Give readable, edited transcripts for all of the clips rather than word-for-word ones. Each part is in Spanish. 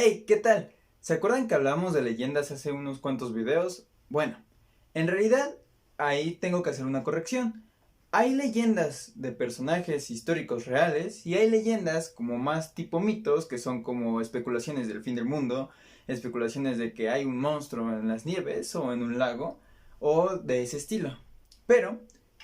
Hey, ¿qué tal? ¿Se acuerdan que hablamos de leyendas hace unos cuantos videos? Bueno, en realidad ahí tengo que hacer una corrección. Hay leyendas de personajes históricos reales y hay leyendas como más tipo mitos que son como especulaciones del fin del mundo, especulaciones de que hay un monstruo en las nieves o en un lago o de ese estilo. Pero,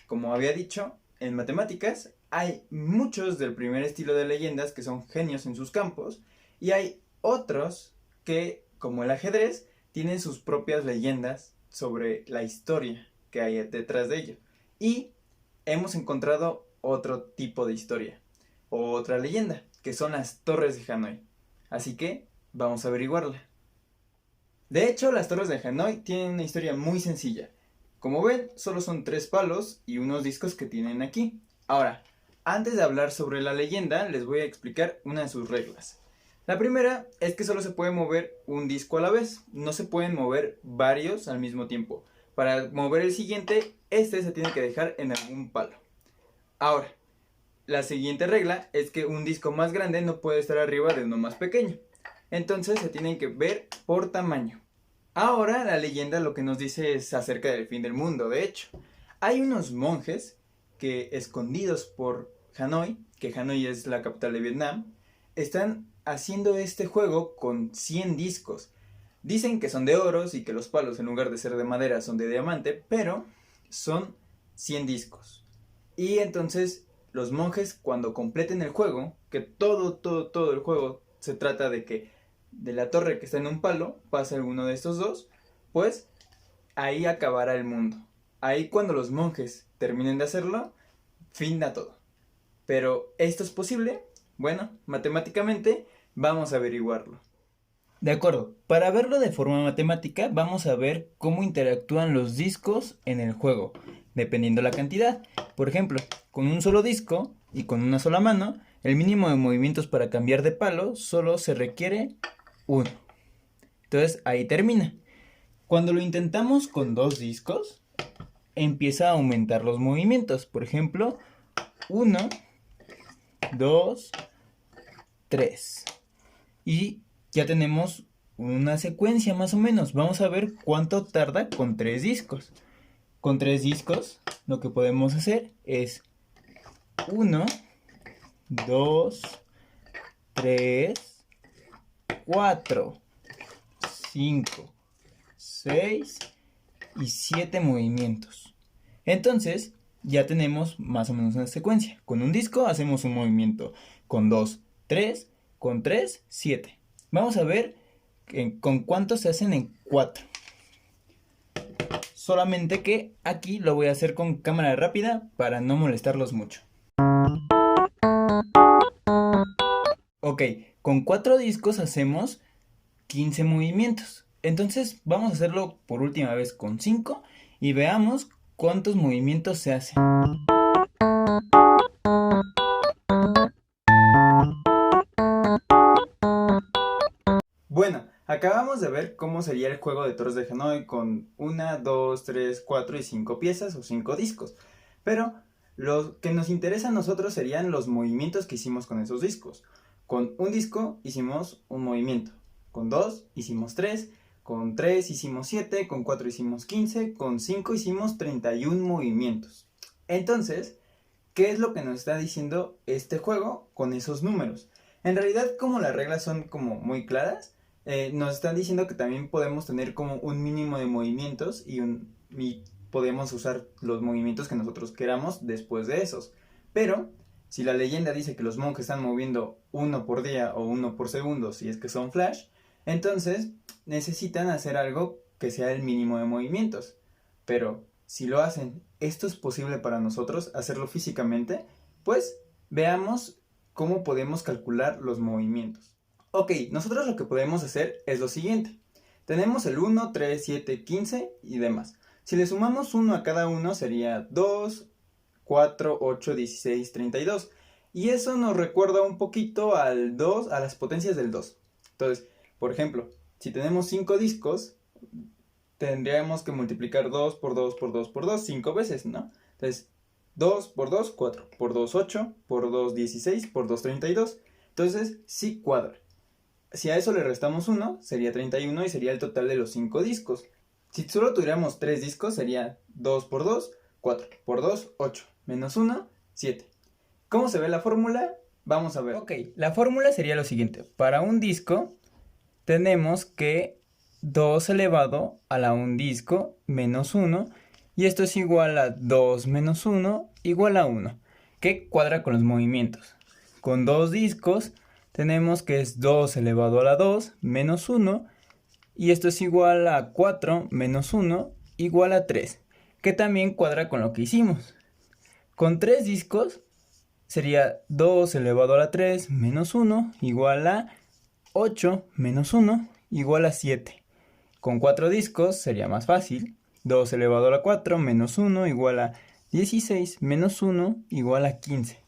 como había dicho, en matemáticas hay muchos del primer estilo de leyendas que son genios en sus campos y hay otros que, como el ajedrez, tienen sus propias leyendas sobre la historia que hay detrás de ello. Y hemos encontrado otro tipo de historia, o otra leyenda, que son las torres de Hanoi. Así que vamos a averiguarla. De hecho, las torres de Hanoi tienen una historia muy sencilla. Como ven, solo son tres palos y unos discos que tienen aquí. Ahora, antes de hablar sobre la leyenda, les voy a explicar una de sus reglas. La primera es que solo se puede mover un disco a la vez, no se pueden mover varios al mismo tiempo. Para mover el siguiente, este se tiene que dejar en algún palo. Ahora, la siguiente regla es que un disco más grande no puede estar arriba de uno más pequeño. Entonces se tienen que ver por tamaño. Ahora la leyenda lo que nos dice es acerca del fin del mundo. De hecho, hay unos monjes que escondidos por Hanoi, que Hanoi es la capital de Vietnam, están haciendo este juego con 100 discos. Dicen que son de oros y que los palos en lugar de ser de madera son de diamante, pero son 100 discos. Y entonces los monjes cuando completen el juego, que todo el juego se trata de que de la torre que está en un palo pase alguno de estos dos, pues ahí acabará el mundo. Ahí cuando los monjes terminen de hacerlo, fin da todo. Pero ¿esto es posible? Bueno, matemáticamente vamos a averiguarlo. De acuerdo, para verlo de forma matemática vamos a ver cómo interactúan los discos en el juego, dependiendo la cantidad. Por ejemplo, con un solo disco y con una sola mano, el mínimo de movimientos para cambiar de palo solo se requiere uno. Entonces ahí termina. Cuando lo intentamos con dos discos, empieza a aumentar los movimientos. Por ejemplo, 1, 2, 3. Y ya tenemos una secuencia más o menos. Vamos a ver cuánto tarda con tres discos. Con tres discos lo que podemos hacer es 1, 2, 3, 4, 5, 6 y 7 movimientos. Entonces ya tenemos más o menos una secuencia. Con un disco hacemos un movimiento. Con 2, 3. Con 3, 7. Vamos a ver con cuántos se hacen en 4. Solamente que aquí lo voy a hacer con cámara rápida para no molestarlos mucho. Ok, con 4 discos hacemos 15 movimientos. Entonces vamos a hacerlo por última vez con 5 y veamos cuántos movimientos se hacen. Bueno, acabamos de ver cómo sería el juego de Torres de Hanoi con 1, 2, 3, 4 y 5 piezas o 5 discos. Pero lo que nos interesa a nosotros serían los movimientos que hicimos con esos discos. Con un disco hicimos un movimiento, con 2 hicimos 3, con 3 hicimos 7, con 4 hicimos 15, con 5 hicimos 31 movimientos. Entonces, ¿qué es lo que nos está diciendo este juego con esos números? En realidad, como las reglas son como muy claras, nos están diciendo que también podemos tener como un mínimo de movimientos y podemos usar los movimientos que nosotros queramos después de esos. Pero si la leyenda dice que los monjes están moviendo uno por día o uno por segundo, si es que son flash, entonces necesitan hacer algo que sea el mínimo de movimientos. Pero si lo hacen, ¿esto es posible para nosotros hacerlo físicamente? Pues veamos cómo podemos calcular los movimientos. Ok, nosotros lo que podemos hacer es lo siguiente. Tenemos el 1, 3, 7, 15 y demás. Si le sumamos 1 a cada uno sería 2, 4, 8, 16, 32. Y eso nos recuerda un poquito al 2, a las potencias del 2. Entonces, por ejemplo, si tenemos 5 discos, tendríamos que multiplicar 2 por 2 por 2 por 2 5 veces, ¿no? Entonces, 2 por 2, 4. Por 2, 8. Por 2, 16. Por 2, 32. Entonces, sí cuadra. Si a eso le restamos 1, sería 31 y sería el total de los 5 discos. Si solo tuviéramos 3 discos, sería 2 por 2, 4 por 2, 8, menos 1, 7. ¿Cómo se ve la fórmula? Vamos a ver. Ok, la fórmula sería lo siguiente. Para un disco, tenemos que 2 elevado a la un disco menos 1, y esto es igual a 2 menos 1 igual a 1, que cuadra con los movimientos. Con 2 discos tenemos que es 2 elevado a la 2 menos 1, y esto es igual a 4 menos 1 igual a 3, que también cuadra con lo que hicimos. Con 3 discos sería 2 elevado a la 3 menos 1 igual a 8 menos 1 igual a 7. Con 4 discos sería más fácil. 2 elevado a la 4 menos 1 igual a 16 menos 1 igual a 15.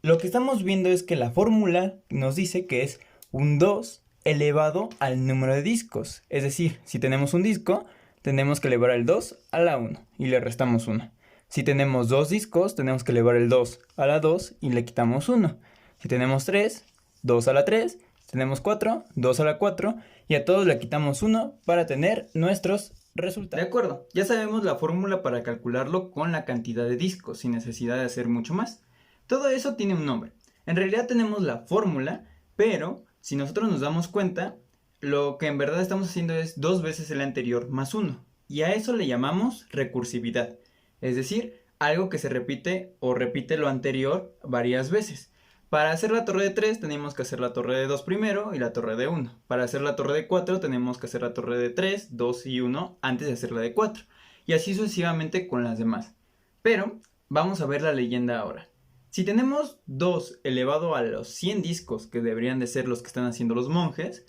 Lo que estamos viendo es que la fórmula nos dice que es un 2 elevado al número de discos. Es decir, si tenemos un disco, tenemos que elevar el 2 a la 1 y le restamos 1. Si tenemos 2 discos, tenemos que elevar el 2 a la 2 y le quitamos 1. Si tenemos 3, 2 a la 3. Tenemos 4, 2 a la 4, y a todos le quitamos 1 para tener nuestros resultados. De acuerdo, ya sabemos la fórmula para calcularlo con la cantidad de discos, sin necesidad de hacer mucho más. Todo eso tiene un nombre. En realidad tenemos la fórmula, pero si nosotros nos damos cuenta, lo que en verdad estamos haciendo es 2 veces el anterior más 1, y a eso le llamamos recursividad. Es decir, algo que se repite o repite lo anterior varias veces. Para hacer la torre de 3 tenemos que hacer la torre de 2 primero y la torre de 1. Para hacer la torre de 4 tenemos que hacer la torre de 3, 2 y 1 antes de hacer la de 4. Y así sucesivamente con las demás. Pero vamos a ver la leyenda ahora. Si tenemos 2 elevado a los 100 discos, que deberían de ser los que están haciendo los monjes,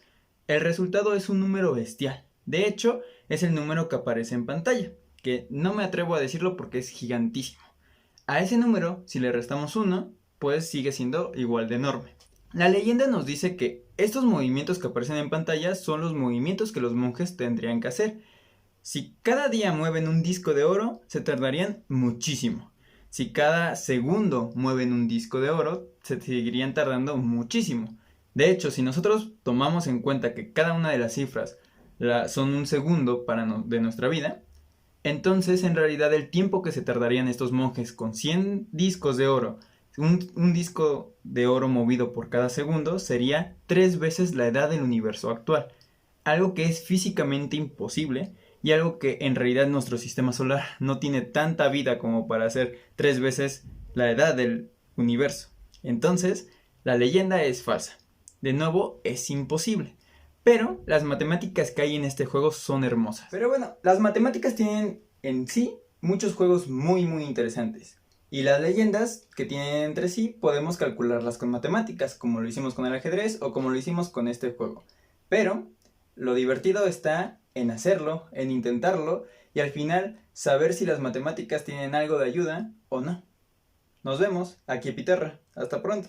el resultado es un número bestial. De hecho, es el número que aparece en pantalla, que no me atrevo a decirlo porque es gigantísimo. A ese número, si le restamos 1, pues sigue siendo igual de enorme. La leyenda nos dice que estos movimientos que aparecen en pantalla son los movimientos que los monjes tendrían que hacer. Si cada día mueven un disco de oro, se tardarían muchísimo. Si cada segundo mueven un disco de oro, se seguirían tardando muchísimo. De hecho, si nosotros tomamos en cuenta que cada una de las cifras son un segundo de nuestra vida, entonces en realidad el tiempo que se tardarían estos monjes con 100 discos de oro, un disco de oro movido por cada segundo, sería 3 veces la edad del universo actual. Algo que es físicamente imposible y algo que en realidad nuestro sistema solar no tiene tanta vida como para hacer 3 veces la edad del universo. Entonces, la leyenda es falsa. De nuevo, es imposible. Pero las matemáticas que hay en este juego son hermosas. Pero bueno, las matemáticas tienen en sí muchos juegos muy interesantes. Y las leyendas que tienen entre sí podemos calcularlas con matemáticas, como lo hicimos con el ajedrez o como lo hicimos con este juego. Pero lo divertido está en hacerlo, en intentarlo y al final saber si las matemáticas tienen algo de ayuda o no. Nos vemos, aquí Piterra. Hasta pronto.